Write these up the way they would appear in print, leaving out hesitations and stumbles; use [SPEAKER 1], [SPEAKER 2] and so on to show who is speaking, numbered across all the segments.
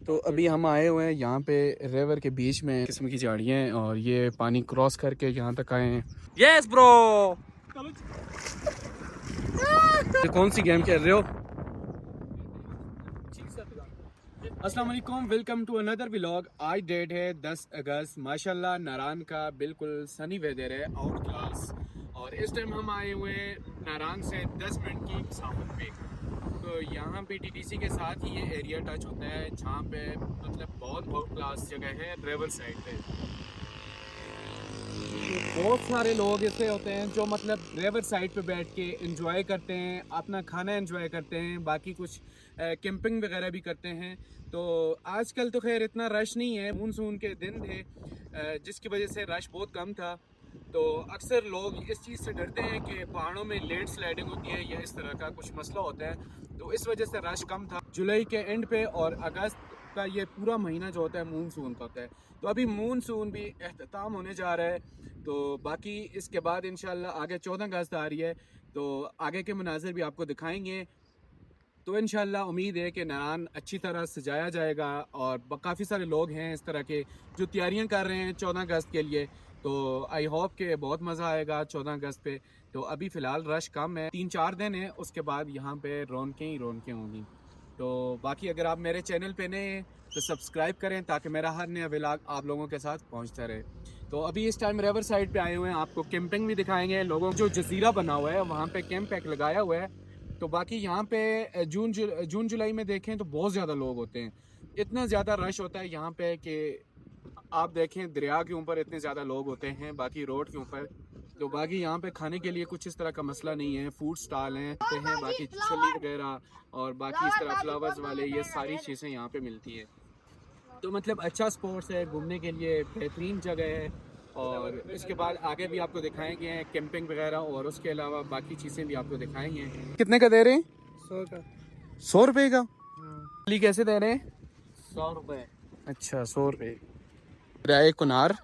[SPEAKER 1] तो अभी हम आए हुए हैं यहाँ पे रिवर के बीच में किस्म की झाड़ियाँ हैं और ये पानी क्रॉस करके यहाँ तक आए हैं। Yes bro. ये कौन सी गेम खेल रहे हो? अस्सलाम वालेकुम, वेलकम टू अनदर व्लॉग। आज डेट है 10 अगस्त। माशाल्लाह नारान का बिल्कुल सनी वेदर है, आउट क्लास। और इस टाइम हम आए हुए हैं नारान से 10 मिनट की मुसाफत पे। तो यहाँ पे टीटीसी के साथ ही ये एरिया टच होता है जहाँ पे मतलब बहुत आउट क्लास जगह है रिवर साइड पे। बहुत सारे लोग ऐसे होते हैं जो मतलब रिवर साइड पे बैठ के एंजॉय करते हैं, अपना खाना एंजॉय करते हैं, बाकी कुछ कैंपिंग वगैरह भी करते हैं। तो आजकल तो खैर इतना रश नहीं है, मानसून के दिन थे जिसकी वजह से रश बहुत कम था। तो अक्सर लोग इस चीज़ से डरते हैं कि पहाड़ों में लेट स्लाइडिंग होती है या इस तरह का कुछ मसला होता है, तो इस वजह से रश कम था। जुलाई के एंड पे और अगस्त का ये पूरा महीना जो होता है मानसून का होता है। तो अभी मानसून भी अख्ताम होने जा रहा है। तो बाकी इसके बाद इंशाल्लाह आगे 14 अगस्त आ रही है, तो आगे के मनाजिर भी आपको दिखाएंगे। तो इंशाल्लाह उम्मीद है कि नारान अच्छी तरह सजाया जाएगा और काफ़ी सारे लोग हैं इस तरह के जो तैयारियां कर रहे हैं 14 अगस्त के लिए। तो आई होप कि बहुत मज़ा आएगा 14 अगस्त पे। तो अभी फ़िलहाल रश कम है, 3-4 दिन है, उसके बाद यहाँ पे रौनकें ही रौनकें होंगी। तो बाकी अगर आप मेरे चैनल पे नए हैं तो सब्सक्राइब करें ताकि मेरा हर नया व्लॉग आप लोगों के साथ पहुँचता रहे। तो अभी इस टाइम रिवर साइड पे आए हुए हैं, आपको कैंपिंग भी दिखाएंगे। लोगों जो जजीरा बना हुआ है वहाँ पे कैंप पैक लगाया हुआ है। तो बाकी यहाँ पे जून जुलाई में देखें तो बहुत ज़्यादा लोग होते हैं, इतना ज़्यादा रश होता है यहाँ पे कि आप देखें दरिया के ऊपर इतने ज़्यादा लोग होते हैं, बाकी रोड के ऊपर। तो बाकी यहाँ पे खाने के लिए कुछ इस तरह का मसला नहीं है, फूड स्टॉल हैं बाकी छली वगैरह और बाकी इस तरह फ्लावर्स वाले ये सारी चीज़ें यहाँ पे मिलती हैं। तो मतलब अच्छा स्पॉट्स है घूमने के लिए, बेहतरीन जगह है। और इसके बाद आगे भी आपको दिखाएंगे कैंपिंग वगैरह और उसके अलावा बाकी चीज़ें भी आपको दिखाएंगे। कितने का दे रहे हैं?
[SPEAKER 2] 100 का।
[SPEAKER 1] 100 रुपये का? कैसे दे रहे हैं?
[SPEAKER 2] 100 रुपये।
[SPEAKER 1] अच्छा 100 रुपये किराए कुनार,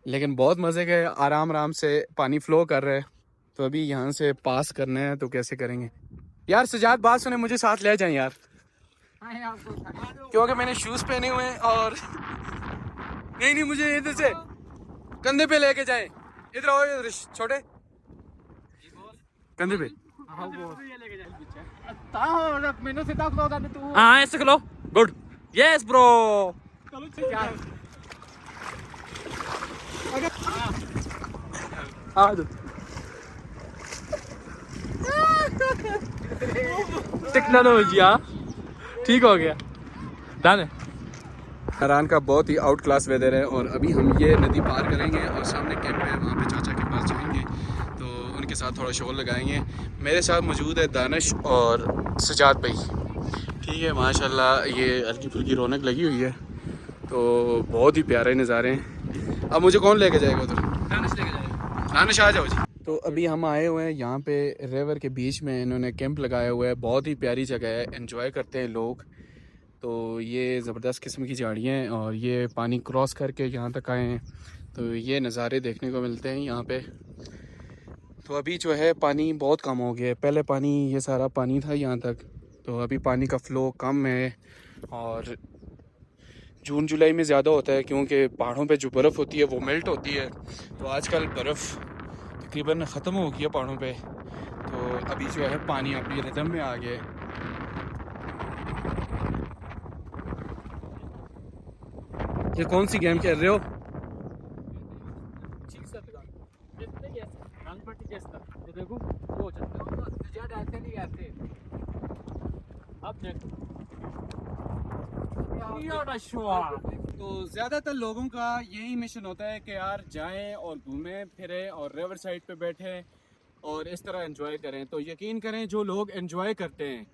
[SPEAKER 1] लेकिन बहुत मज़े के आराम आराम से पानी फ्लो कर रहा है। तो अभी यहाँ से पास करना है तो कैसे करेंगे यार? सजाद बात सुने, मुझे साथ ले जाएं यार, क्योंकि मैंने शूज़ पहने हुए हैं और नहीं मुझे इधर से कंधे पे लेके जाएं। इधर आओ, इधर छोटे कंधे पे। हाँ ऐसे खलो, गुड, यस ब्रो। टेक्नोलॉजी ठीक हो गया डन है। नारान का बहुत ही आउट क्लास वेदर है और अभी हम ये नदी पार करेंगे और सामने कैंप है, वहाँ पे चाचा के पास जाएंगे तो उनके साथ थोड़ा शोर लगाएंगे। मेरे साथ मौजूद है दानिश और सजाद भाई, ठीक है। माशाल्लाह ये हल्की फुल्की रौनक लगी हुई है, तो बहुत ही प्यारे नज़ारे हैं। अब मुझे कौन लेके जाएगा उधर? दानिश लेके जाएगा। दानिश आ जाओ जी। तो अभी हम आए हुए हैं यहाँ पे रिवर के बीच में, इन्होंने कैंप लगाया हुआ है। बहुत ही प्यारी जगह है, एंजॉय करते हैं लोग। तो ये ज़बरदस्त किस्म की झाड़ियाँ हैं और ये पानी क्रॉस करके यहाँ तक आए हैं, तो ये नज़ारे देखने को मिलते हैं यहाँ पे। तो अभी जो है पानी बहुत कम हो गया है, पहले पानी ये सारा पानी था यहाँ तक, तो अभी पानी का फ़्लो कम है। और जून जुलाई में ज़्यादा होता है क्योंकि पहाड़ों पे जो बर्फ़ होती है वो मेल्ट होती है। तो आजकल बर्फ़ तकरीबन ख़त्म हो गई है पहाड़ों पे, तो अभी जो है पानी अपनी रिदम में आ गया है। ये कौन सी गेम खेल रहे हो? तो ज़्यादातर लोगों का यही मिशन होता है कि यार जाएं और घूमें फिरें और रिवर साइड पे बैठें और इस तरह एंजॉय करें। तो यकीन करें जो लोग एंजॉय करते हैं,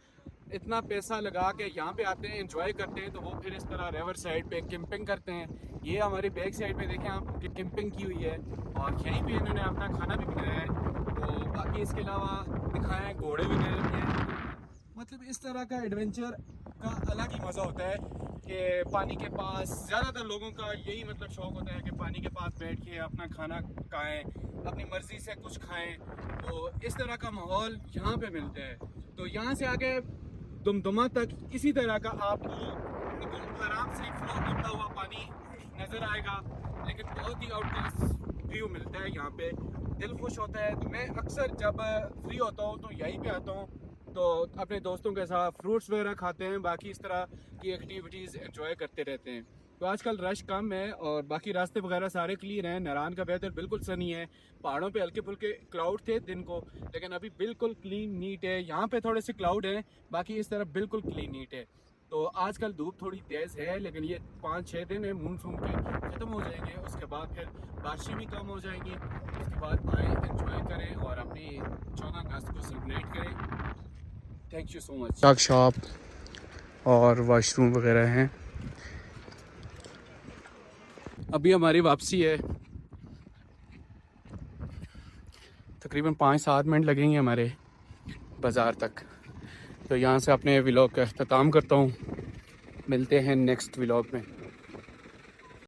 [SPEAKER 1] इतना पैसा लगा के यहाँ पे आते हैं, एंजॉय करते हैं, तो वो फिर इस तरह रिवर साइड पे कैंपिंग करते हैं। ये हमारी बैक साइड पे देखें आप कि कैंपिंग की हुई है और यहीं पे इन्होंने अपना खाना भी बनाया है। तो बाकी इसके अलावा दिखाया है घोड़े भी ले रखे हैं। मतलब इस तरह का एडवेंचर का अलग ही मज़ा होता है कि पानी के पास ज़्यादातर लोगों का यही मतलब शौक़ होता है कि पानी के पास बैठ के अपना खाना खाएं, अपनी मर्ज़ी से कुछ खाएं। तो इस तरह का माहौल यहाँ पे मिलता है। तो यहाँ से आगे दुमदुमा तक इसी तरह का आपको आपको आराम से फ्लो करता हुआ पानी नज़र आएगा, लेकिन बहुत ही आउटक्लास व्यू मिलता है यहाँ पे, दिल खुश होता है। तो मैं अक्सर जब फ्री होता हूँ तो यहीं पे आता हूँ, तो अपने दोस्तों के साथ फ्रूट्स वगैरह खाते हैं, बाकी इस तरह की एक्टिविटीज़ एंजॉय करते रहते हैं। तो आजकल रश कम है और बाकी रास्ते वगैरह सारे क्लियर हैं। नारान का वेदर बिल्कुल सनी है, पहाड़ों पे हल्के फुल्के क्लाउड थे दिन को, लेकिन अभी बिल्कुल क्लीन नीट है। यहाँ पे थोड़े से क्लाउड हैं, बाकी इस तरफ बिल्कुल क्लीन नीट है। तो आजकल धूप थोड़ी तेज़ है, लेकिन ये 5-6 दिन है मानसून के, ख़त्म हो जाएंगे, उसके बाद फिर बारिशें भी कम हो जाएंगी। उसके बाद आए एंजॉय करें और अपनी 14 अगस्त को सेलिब्रेट करें। Thank you so much. Shop और वॉशरूम वगैरह हैं। अभी हमारी वापसी है, तकरीबन 5-7 मिनट लगेंगे हमारे बाज़ार तक। तो यहाँ से अपने व्लॉग का अख्ताम करता हूँ, मिलते हैं नेक्स्ट व्लॉग में।